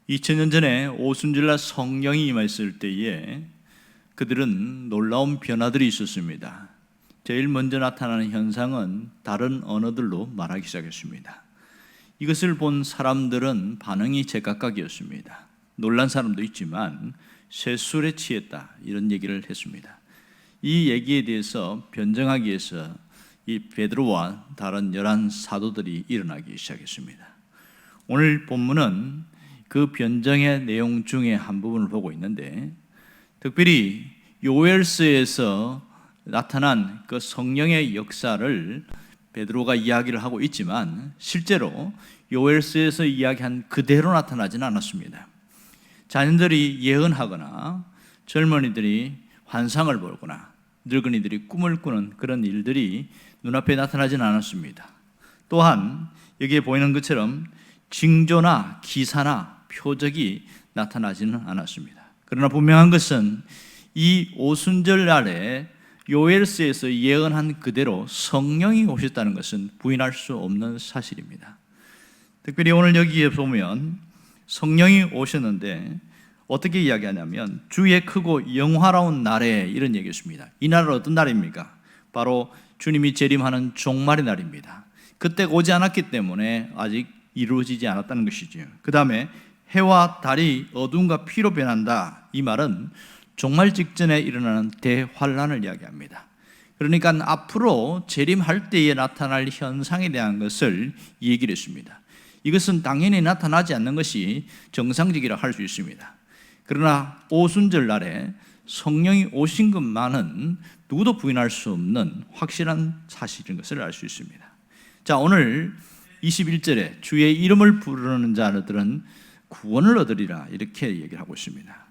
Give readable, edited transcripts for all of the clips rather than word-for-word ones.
2000년 전에 오순절날 성령이 임했을 때에 그들은 놀라운 변화들이 있었습니다. 제일 먼저 나타나는 현상은 다른 언어들로 말하기 시작했습니다. 이것을 본 사람들은 반응이 제각각이었습니다. 놀란 사람도 있지만 쇠술에 취했다 이런 얘기를 했습니다. 이 얘기에 대해서 변증하기 위해서 이 베드로와 다른 11 사도들이 일어나기 시작했습니다. 오늘 본문은 그 변증의 내용 중에 한 부분을 보고 있는데, 특별히 요엘서에서 나타난 그 성령의 역사를 베드로가 이야기를 하고 있지만 실제로 요엘서에서 이야기한 그대로 나타나지는 않았습니다. 자녀들이 예언하거나 젊은이들이 환상을 보거나 늙은이들이 꿈을 꾸는 그런 일들이 눈앞에 나타나지는 않았습니다. 또한 여기에 보이는 것처럼 징조나 기사나 표적이 나타나지는 않았습니다. 그러나 분명한 것은 이 오순절 날에 요엘서에서 예언한 그대로 성령이 오셨다는 것은 부인할 수 없는 사실입니다. 특별히 오늘 여기에 보면 성령이 오셨는데 어떻게 이야기하냐면 주의 크고 영화로운 날에 이런 얘기였습니다. 이 날은 어떤 날입니까? 바로 주님이 재림하는 종말의 날입니다. 그때가 오지 않았기 때문에 아직 이루어지지 않았다는 것이죠. 그 다음에 해와 달이 어둠과 피로 변한다. 이 말은 종말 직전에 일어나는 대환란을 이야기합니다. 그러니까 앞으로 재림할 때에 나타날 현상에 대한 것을 얘기를 했습니다. 이것은 당연히 나타나지 않는 것이 정상적이라 할 수 있습니다. 그러나 오순절 날에 성령이 오신 것만은 누구도 부인할 수 없는 확실한 사실인 것을 알 수 있습니다. 자, 오늘 21절에 주의 이름을 부르는 자들은 구원을 얻으리라 이렇게 얘기를 하고 있습니다.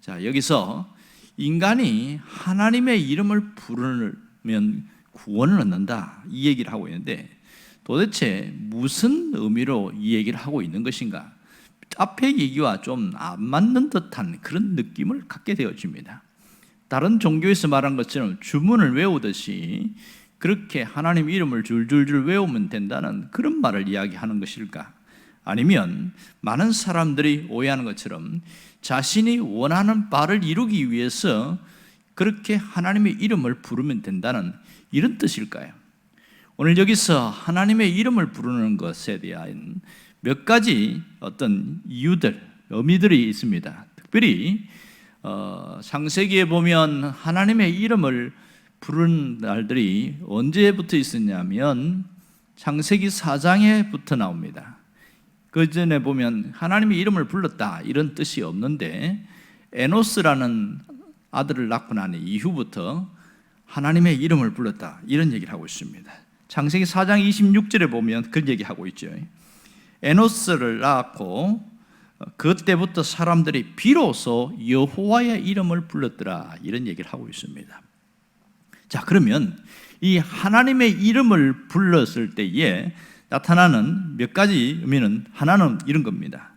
자, 여기서 인간이 하나님의 이름을 부르면 구원을 얻는다 이 얘기를 하고 있는데, 도대체 무슨 의미로 이 얘기를 하고 있는 것인가? 앞의 얘기와 좀 안 맞는 듯한 그런 느낌을 갖게 되어집니다. 다른 종교에서 말한 것처럼 주문을 외우듯이 그렇게 하나님 이름을 줄줄줄 외우면 된다는 그런 말을 이야기하는 것일까? 아니면 많은 사람들이 오해하는 것처럼 자신이 원하는 바를 이루기 위해서 그렇게 하나님의 이름을 부르면 된다는 이런 뜻일까요? 오늘 여기서 하나님의 이름을 부르는 것에 대한 몇 가지 어떤 이유들, 의미들이 있습니다. 특별히 창세기에 보면 하나님의 이름을 부르는 날들이 언제부터 있었냐면 창세기 4장에부터 나옵니다. 그 전에 보면 하나님의 이름을 불렀다 이런 뜻이 없는데, 에노스라는 아들을 낳고 난 이후부터 하나님의 이름을 불렀다 이런 얘기를 하고 있습니다. 창세기 4장 26절에 보면 그런 얘기하고 있죠. 에노스를 낳았고 그때부터 사람들이 비로소 여호와의 이름을 불렀더라 이런 얘기를 하고 있습니다. 자, 그러면 이 하나님의 이름을 불렀을 때에 나타나는 몇 가지 의미는, 하나는 이런 겁니다.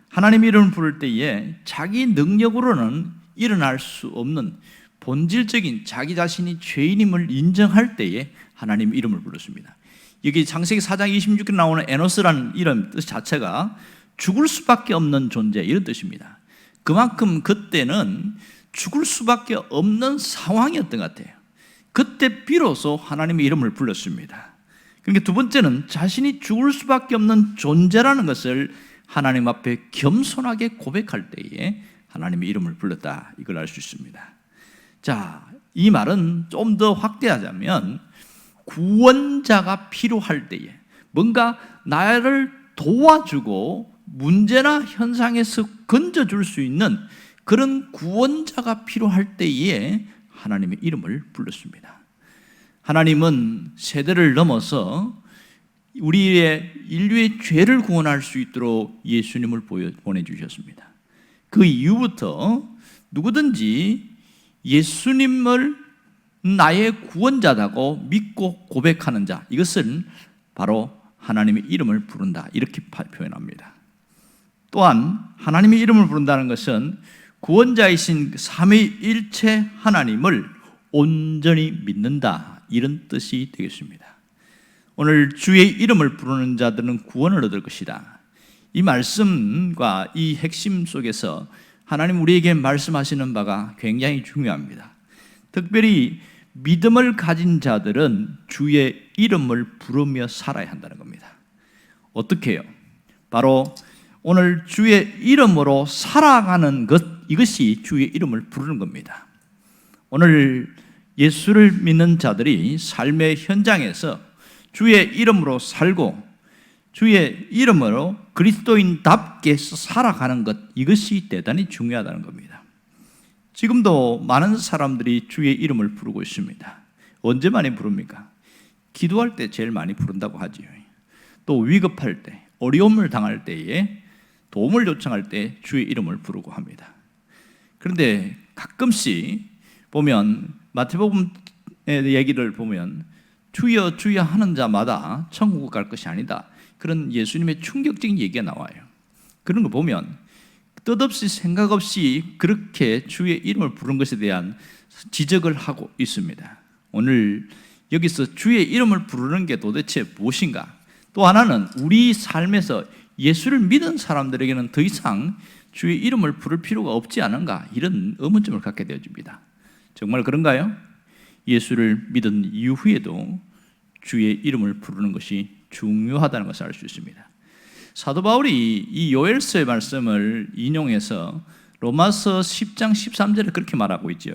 하나님의 이름을 부를 때에 자기 능력으로는 일어날 수 없는 본질적인 자기 자신이 죄인임을 인정할 때에 하나님의 이름을 불렀습니다. 여기 창세기 4장 26절에 나오는 에노스라는 이름 뜻 자체가 죽을 수밖에 없는 존재 이런 뜻입니다. 그만큼 그때는 죽을 수밖에 없는 상황이었던 것 같아요. 그때 비로소 하나님의 이름을 불렀습니다. 그러니까 두 번째는 자신이 죽을 수밖에 없는 존재라는 것을 하나님 앞에 겸손하게 고백할 때에 하나님의 이름을 불렀다 이걸 알 수 있습니다. 자, 이 말은 좀 더 확대하자면 구원자가 필요할 때에, 뭔가 나를 도와주고 문제나 현상에서 건져줄 수 있는 그런 구원자가 필요할 때에 하나님의 이름을 불렀습니다. 하나님은 세대를 넘어서 우리의 인류의 죄를 구원할 수 있도록 예수님을 보내주셨습니다. 그 이후부터 누구든지 예수님을 나의 구원자다고 믿고 고백하는 자, 이것은 바로 하나님의 이름을 부른다 이렇게 표현합니다. 또한 하나님의 이름을 부른다는 것은 구원자이신 삼위일체 하나님을 온전히 믿는다 이런 뜻이 되겠습니다. 오늘 주의 이름을 부르는 자들은 구원을 얻을 것이다. 이 말씀과 이 핵심 속에서 하나님 우리에게 말씀하시는 바가 굉장히 중요합니다. 특별히 믿음을 가진 자들은 주의 이름을 부르며 살아야 한다는 겁니다. 어떻게 해요? 바로 오늘 주의 이름으로 살아가는 것, 이것이 주의 이름을 부르는 겁니다. 오늘 예수를 믿는 자들이 삶의 현장에서 주의 이름으로 살고 주의 이름으로 그리스도인답게 살아가는 것, 이것이 대단히 중요하다는 겁니다. 지금도 많은 사람들이 주의 이름을 부르고 있습니다. 언제 많이 부릅니까? 기도할 때 제일 많이 부른다고 하지요. 또 위급할 때, 어려움을 당할 때에 도움을 요청할 때 주의 이름을 부르고 합니다. 그런데 가끔씩 보면 마태복음의 얘기를 보면 주여 주여 하는 자마다 천국 갈 것이 아니다, 그런 예수님의 충격적인 얘기가 나와요. 그런 거 보면 뜻없이 생각 없이 그렇게 주의 이름을 부른 것에 대한 지적을 하고 있습니다. 오늘 여기서 주의 이름을 부르는 게 도대체 무엇인가? 또 하나는 우리 삶에서 예수를 믿은 사람들에게는 더 이상 주의 이름을 부를 필요가 없지 않은가, 이런 의문점을 갖게 되어집니다. 정말 그런가요? 예수를 믿은 이후에도 주의 이름을 부르는 것이 중요하다는 것을 알 수 있습니다. 사도 바울이 이 요엘서의 말씀을 인용해서 로마서 10장 13절에 그렇게 말하고 있죠.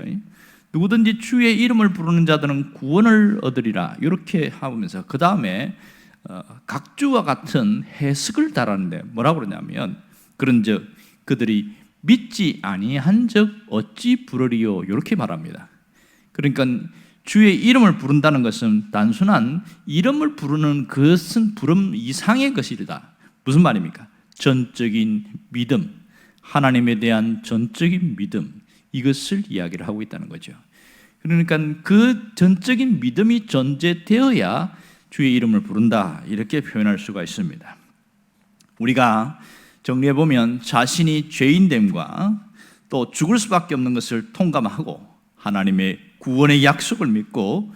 누구든지 주의 이름을 부르는 자들은 구원을 얻으리라, 이렇게 하면서 그 다음에 각주와 같은 해석을 달았는데 뭐라고 그러냐면, 그런즉 그들이 믿지 아니한 적 어찌 부르리요, 이렇게 말합니다. 그러니까 주의 이름을 부른다는 것은 단순한 이름을 부르는 것은 부름 이상의 것이다. 무슨 말입니까? 전적인 믿음, 하나님에 대한 전적인 믿음, 이것을 이야기를 하고 있다는 거죠. 그러니까 그 전적인 믿음이 전제되어야 주의 이름을 부른다, 이렇게 표현할 수가 있습니다. 우리가 정리해보면 자신이 죄인됨과 또 죽을 수밖에 없는 것을 통감하고 하나님의 구원의 약속을 믿고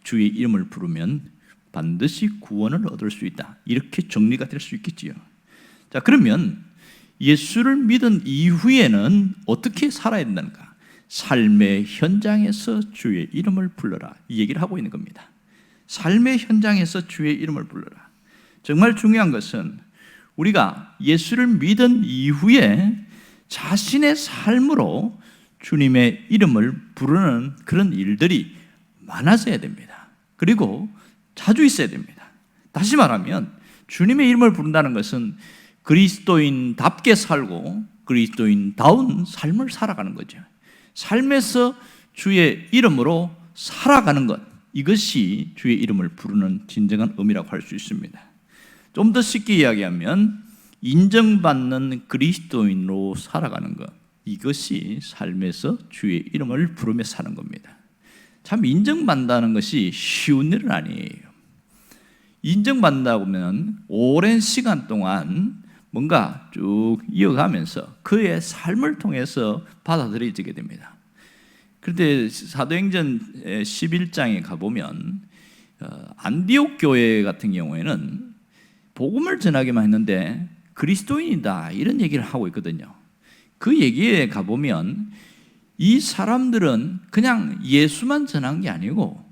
주의 이름을 부르면 반드시 구원을 얻을 수 있다, 이렇게 정리가 될 수 있겠지요. 자, 그러면 예수를 믿은 이후에는 어떻게 살아야 된다는가? 삶의 현장에서 주의 이름을 불러라, 이 얘기를 하고 있는 겁니다. 삶의 현장에서 주의 이름을 불러라. 정말 중요한 것은 우리가 예수를 믿은 이후에 자신의 삶으로 주님의 이름을 부르는 그런 일들이 많아져야 됩니다. 그리고 자주 있어야 됩니다. 다시 말하면 주님의 이름을 부른다는 것은 그리스도인답게 살고 그리스도인다운 삶을 살아가는 거죠. 삶에서 주의 이름으로 살아가는 것, 이것이 주의 이름을 부르는 진정한 의미라고 할 수 있습니다. 좀 더 쉽게 이야기하면 인정받는 그리스도인으로 살아가는 것, 이것이 삶에서 주의 이름을 부르며 사는 겁니다. 참 인정받는다는 것이 쉬운 일은 아니에요. 인정받는다고 하면 오랜 시간 동안 뭔가 쭉 이어가면서 그의 삶을 통해서 받아들여지게 됩니다. 그런데 사도행전 11장에 가보면 안디옥 교회 같은 경우에는 복음을 전하기만 했는데 그리스도인이다, 이런 얘기를 하고 있거든요. 그 얘기에 가보면 이 사람들은 그냥 예수만 전한 게 아니고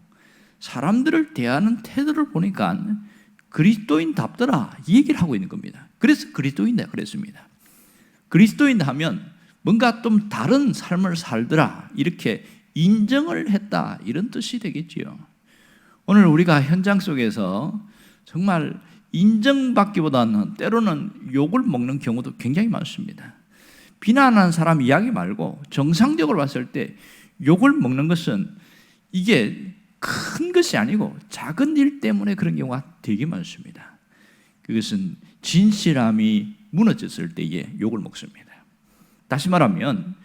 사람들을 대하는 태도를 보니까 그리스도인답더라, 이 얘기를 하고 있는 겁니다. 그래서 그리스도인이다 그랬습니다. 그리스도인 하면 뭔가 좀 다른 삶을 살더라, 이렇게 인정을 했다, 이런 뜻이 되겠지요. 오늘 우리가 현장 속에서 정말 인정받기보다는 때로는 욕을 먹는 경우도 굉장히 많습니다. 비난하는 사람 이야기 말고 정상적으로 봤을 때 욕을 먹는 것은 이게 큰 것이 아니고 작은 일 때문에 그런 경우가 되게 많습니다. 그것은 진실함이 무너졌을 때에 욕을 먹습니다. 다시 말하면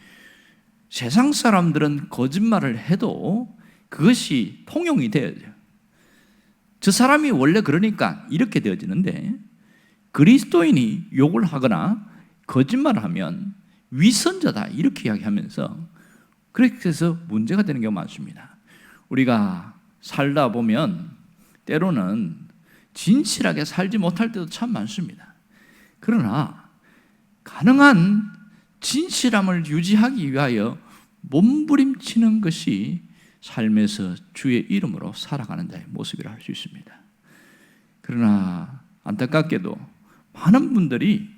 세상 사람들은 거짓말을 해도 그것이 통용이 돼야 돼요. 저 사람이 원래 그러니까 이렇게 되어지는데, 그리스도인이 욕을 하거나 거짓말을 하면 위선자다, 이렇게 이야기하면서 그렇게 해서 문제가 되는 경우가 많습니다. 우리가 살다 보면 때로는 진실하게 살지 못할 때도 참 많습니다. 그러나 가능한 진실함을 유지하기 위하여 몸부림치는 것이 삶에서 주의 이름으로 살아가는 자의 모습이라 할 수 있습니다. 그러나 안타깝게도 많은 분들이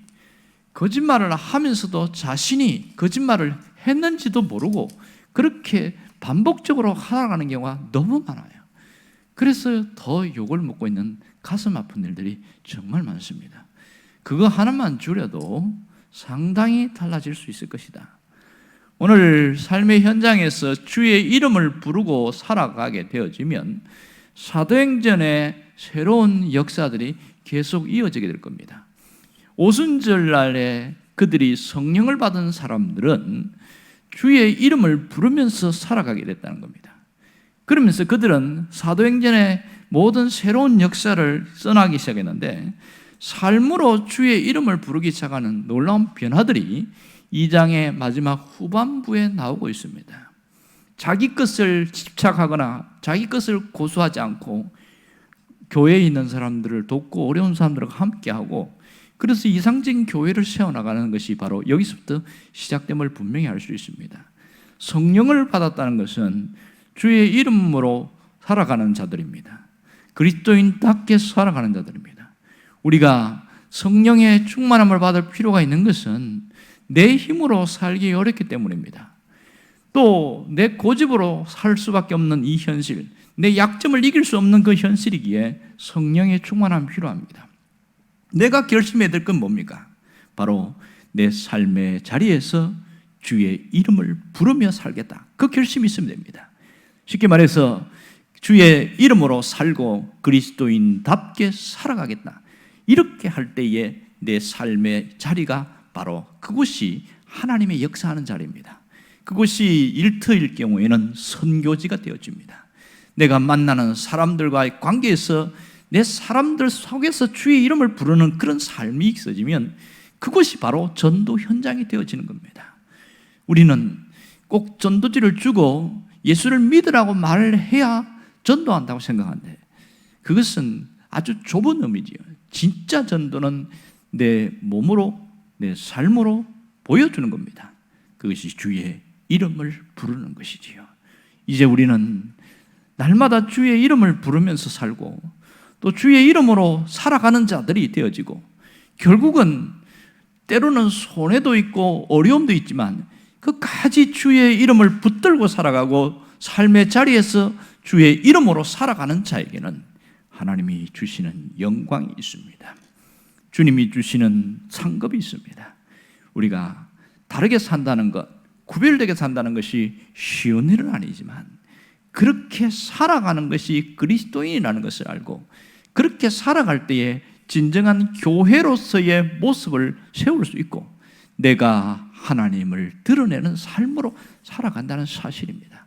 거짓말을 하면서도 자신이 거짓말을 했는지도 모르고 그렇게 반복적으로 살아가는 경우가 너무 많아요. 그래서 더 욕을 먹고 있는 가슴 아픈 일들이 정말 많습니다. 그거 하나만 줄여도 상당히 달라질 수 있을 것이다. 오늘 삶의 현장에서 주의 이름을 부르고 살아가게 되어지면 사도행전의 새로운 역사들이 계속 이어지게 될 겁니다. 오순절날에 그들이 성령을 받은 사람들은 주의 이름을 부르면서 살아가게 됐다는 겁니다. 그러면서 그들은 사도행전의 모든 새로운 역사를 써나기 시작했는데 삶으로 주의 이름을 부르기 시작하는 놀라운 변화들이 2장의 마지막 후반부에 나오고 있습니다. 자기 것을 집착하거나 자기 것을 고수하지 않고 교회에 있는 사람들을 돕고 어려운 사람들과 함께하고 그래서 이상적인 교회를 세워나가는 것이 바로 여기서부터 시작됨을 분명히 알 수 있습니다. 성령을 받았다는 것은 주의 이름으로 살아가는 자들입니다. 그리스도인답게 살아가는 자들입니다. 우리가 성령의 충만함을 받을 필요가 있는 것은 내 힘으로 살기 어렵기 때문입니다. 또 내 고집으로 살 수밖에 없는 이 현실, 내 약점을 이길 수 없는 그 현실이기에 성령의 충만함이 필요합니다. 내가 결심해야 될 건 뭡니까? 바로 내 삶의 자리에서 주의 이름을 부르며 살겠다. 그 결심이 있으면 됩니다. 쉽게 말해서 주의 이름으로 살고 그리스도인답게 살아가겠다. 이렇게 할 때에 내 삶의 자리가 바로 그곳이 하나님의 역사하는 자리입니다. 그곳이 일터일 경우에는 선교지가 되어집니다. 내가 만나는 사람들과의 관계에서 내 사람들 속에서 주의 이름을 부르는 그런 삶이 있어지면 그것이 바로 전도 현장이 되어지는 겁니다. 우리는 꼭 전도지를 주고 예수를 믿으라고 말을 해야 전도한다고 생각하는데 그것은 아주 좁은 의미지요. 진짜 전도는 내 몸으로 내 삶으로 보여주는 겁니다. 그것이 주의 이름을 부르는 것이지요. 이제 우리는 날마다 주의 이름을 부르면서 살고 또 주의 이름으로 살아가는 자들이 되어지고 결국은 때로는 손해도 있고 어려움도 있지만 끝까지 주의 이름을 붙들고 살아가고 삶의 자리에서 주의 이름으로 살아가는 자에게는 하나님이 주시는 영광이 있습니다. 주님이 주시는 상급이 있습니다. 우리가 다르게 산다는 것, 구별되게 산다는 것이 쉬운 일은 아니지만 그렇게 살아가는 것이 그리스도인이라는 것을 알고 그렇게 살아갈 때에 진정한 교회로서의 모습을 세울 수 있고 내가 하나님을 드러내는 삶으로 살아간다는 사실입니다.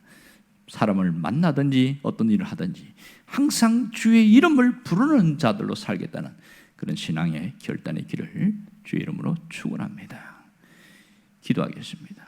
사람을 만나든지 어떤 일을 하든지 항상 주의 이름을 부르는 자들로 살겠다는 그런 신앙의 결단의 길을 주의 이름으로 축원합니다. 기도하겠습니다.